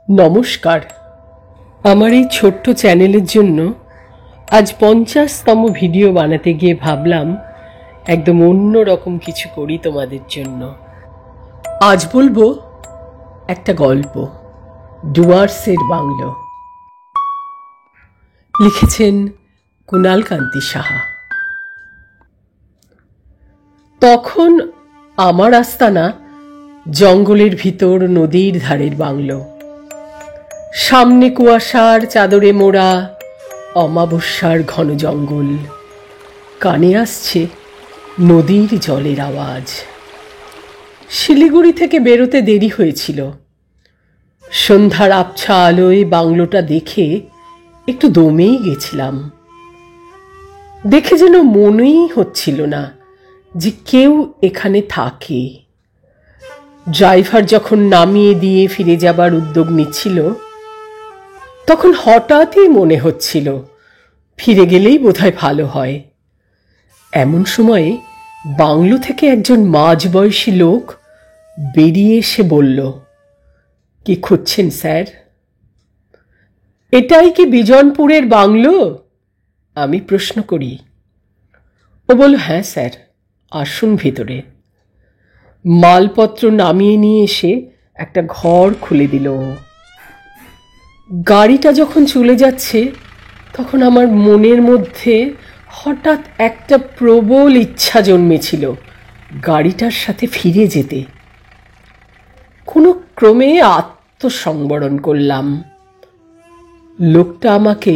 নমস্কার। আমার এই ছোট্ট চ্যানেলের জন্য আজ 50তম ভিডিও বানাতে গিয়ে ভাবলাম একদম অন্য রকম কিছু করি তোমাদের জন্য। আজ বলবো একটা গল্প, ডুয়ার্সের বাংলো। লিখেছেন কুণাল কান্তি সাহা। তখন আমার আস্তানা জঙ্গলের ভিতর নদীর ধারের বাংলো। সামনে কুয়াশার চাদরে মোড়া অমাবস্যার ঘন জঙ্গল, কানে আসছে নদীর জলের আওয়াজ। শিলিগুড়ি থেকে বেরোতে দেরি হয়েছিল। সন্ধ্যার আবছা আলোয় বাংলোটা দেখে একটু দমেই গেছিলাম। দেখে যেন মনেই হচ্ছিল না যে কেউ এখানে থাকে। ড্রাইভার যখন নামিয়ে দিয়ে ফিরে যাবার উদ্যোগ নিচ্ছিল, তখন হঠাৎই মনে হচ্ছিল ফিরে গেলেই বোধহয় ভালো হয়। এমন সময়ে বাংলো থেকে একজন মাঝবয়সী লোক বেরিয়ে এসে বলল, কি খুঁজছেন স্যার? এটাই কি বিজনপুরের বাংলো? আমি প্রশ্ন করি। ও বলল, হ্যাঁ স্যার, আসুন ভেতরে। মালপত্র নামিয়ে নিয়ে এসে একটা ঘর খুলে দিল। গাড়িটা যখন চলে যাচ্ছে, তখন আমার মনের মধ্যে হঠাৎ একটা প্রবল ইচ্ছা জন্মেছিল গাড়িটার সাথে ফিরে যেতে। কোনো ক্রমে আত্মসংবরণ করলাম। লোকটা আমাকে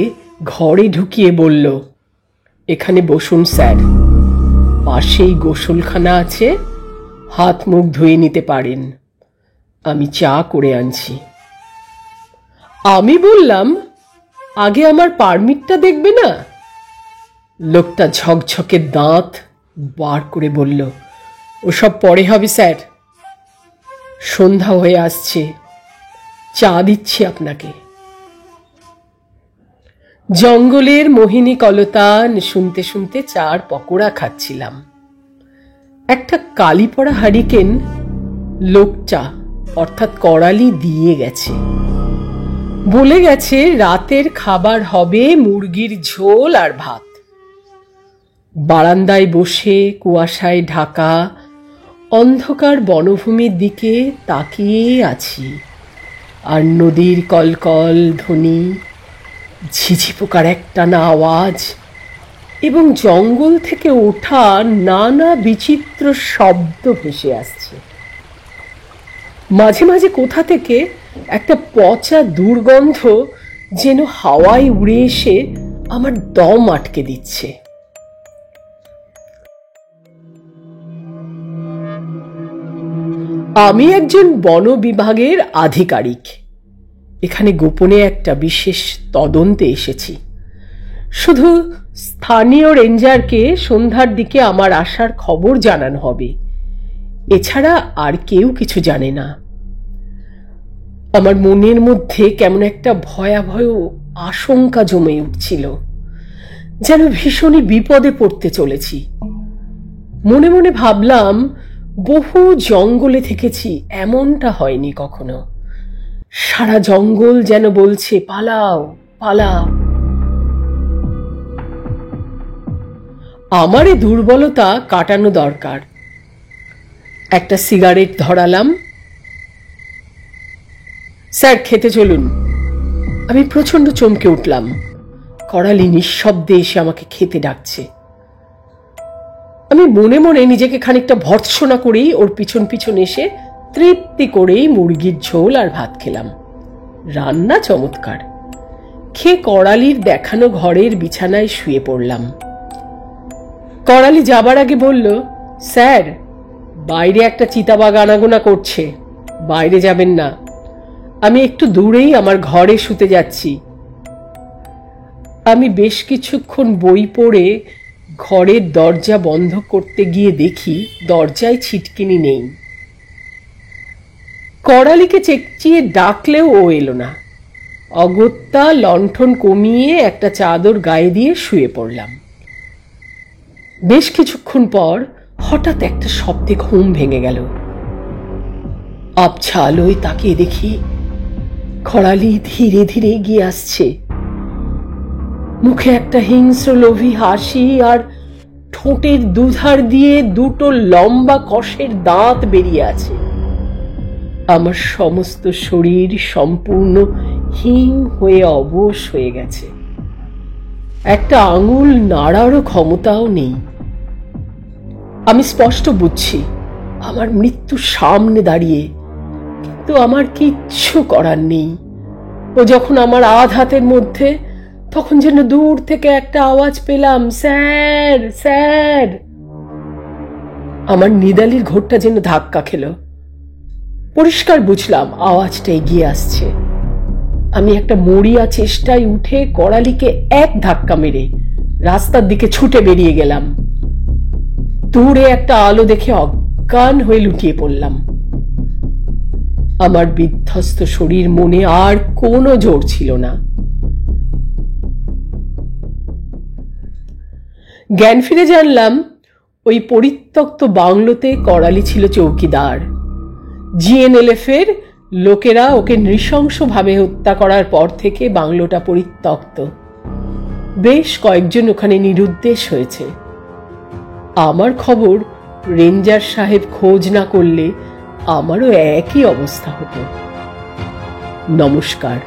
ঘরে ঢুকিয়ে বলল, এখানে বসুন স্যার, পাশেই গোসলখানা আছে, হাত মুখ ধুয়ে নিতে পারেন, আমি চা করে আনছি। আমি বললাম, আগে আমার পারমিটটা দেখবে না? লোকটা ঝকঝকে দাঁত বার করে বলল, ওসব পরে হবে স্যার, সন্ধ্যা হয়ে আসছে, চা দিচ্ছি আপনাকে। জঙ্গলের মোহিনী কলতান শুনতে শুনতে চার পকোড়া খাচ্ছিলাম। একটা কালি পড়া হারিকেন লোকটা অর্থাৎ করালি দিয়ে গেছে। বলে গেছে রাতের খাবার হবে মুরগির ঝোল আর ভাত। বারান্দায় বসে কুয়াশায় ঢাকা অন্ধকার বনভূমির দিকে তাকিয়ে আছি, আর নদীর কলকল ধ্বনি, ঝিঝি পোকার একটানা আওয়াজ এবং জঙ্গল থেকে ওঠা নানা বিচিত্র শব্দ ভেসে আসছে। মাঝে মাঝে কোথা থেকে একটা পচা দুর্গন্ধ যেন হাওয়ায় উড়ে এসে আমার দম আটকে দিচ্ছে। আমি একজন বন বিভাগের আধিকারিক। এখানে গোপনে একটা বিশেষ তদন্তে এসেছি। শুধু স্থানীয় রেঞ্জারকে সন্ধ্যার দিকে আমার আসার খবর জানানো হবে, এছাড়া আর কেউ কিছু জানে না। আমার মনের মধ্যে কেমন একটা ভয়াবহ আশঙ্কা জমে উঠছিল, যেন ভীষণই বিপদে পড়তে চলেছি। মনে মনে ভাবলাম, বহু জঙ্গলে থেকেছি, এমনটা হয়নি কখনো। সারা জঙ্গল যেন বলছে, পালাও পালাও। আমার এই দুর্বলতা কাটানো দরকার। একটা সিগারেট ধরালাম। স্যার, খেতে চলুন। আমি প্রচন্ড চমকে উঠলাম। করালি নিঃশব্দে এসে আমাকে খেতে ডাকছে। আমি মনে মনে নিজেকে খানিকটা ভর্ৎসনা করেই ওর পিছন পিছন এসে তৃপ্তি করেই মুরগির ঝোল আর ভাত খেলাম। রান্না চমৎকার। খেয়ে করালির দেখানো ঘরের বিছানায় শুয়ে পড়লাম। করালি যাবার আগে বলল, স্যার, বাইরে একটা চিতাবাঘ আনাগোনা করছে, বাইরে যাবেন না। আমি একটু দূরেই আমার ঘরে শুতে যাচ্ছি। আমি বেশ কিছুক্ষণ বই পড়ে ঘরের দরজা বন্ধ করতে গিয়ে দেখি দরজায় ছিটকিনি নেই। করালিকে চেঁচিয়ে ডাকলেও ও এলো না। অগত্যা লণ্ঠন কমিয়ে একটা চাদর গায়ে দিয়ে শুয়ে পড়লাম। বেশ কিছুক্ষণ পর হঠাৎ একটা শব্দে ঘুম ভেঙে গেল। আবছা আলোয় তাকিয়ে দেখি করালি ধীরে ধীরে এগিয়ে আসছে, মুখে একটা হিংস্র লোভী হাসি, আর ঠোঁটের দুধার দিয়ে দুটো লম্বা কষের দাঁত বেরিয়ে আছে। আমার সমস্ত শরীর সম্পূর্ণ হিম হয়ে অবশ হয়ে গেছে, একটা আঙুল নাড়ারও ক্ষমতাও নেই। আমি স্পষ্ট বুঝছি আমার মৃত্যুর সামনে দাঁড়িয়ে, কিন্তু আমার কিচ্ছু করার নেই। ও যখন আমার হাতের মধ্যে, তখন যেন দূর থেকে একটা আওয়াজ পেলাম, স্যার স্যার। আমার নিদালির ঘোরটা যেন ধাক্কা খেল। পরিষ্কার বুঝলাম আওয়াজটা এগিয়ে আসছে। আমি একটা মরিয়া চেষ্টায় উঠে করালিকে এক ধাক্কা মেরে রাস্তার দিকে ছুটে বেরিয়ে গেলাম। দূরে একটা আলো দেখে অজ্ঞান হয়ে লুটিয়ে পড়লাম। আমার বিধ্বস্ত শরীর, মনে আর কোনো জোর ছিল না। জ্ঞান ফিরে জানলাম ওই পরিত্যক্ত বাংলোতে করালি ছিল চৌকিদার। জিএনএলএফ-এর লোকেরা ওকে নৃশংসভাবে হত্যা করার পর থেকে বাংলোটা পরিত্যক্ত। বেশ কয়েকজন ওখানে নিরুদ্দেশ হয়েছে। আমার খবর রেঞ্জার সাহেব খোঁজ না করলে আমারও একই অবস্থা হতো। নমস্কার।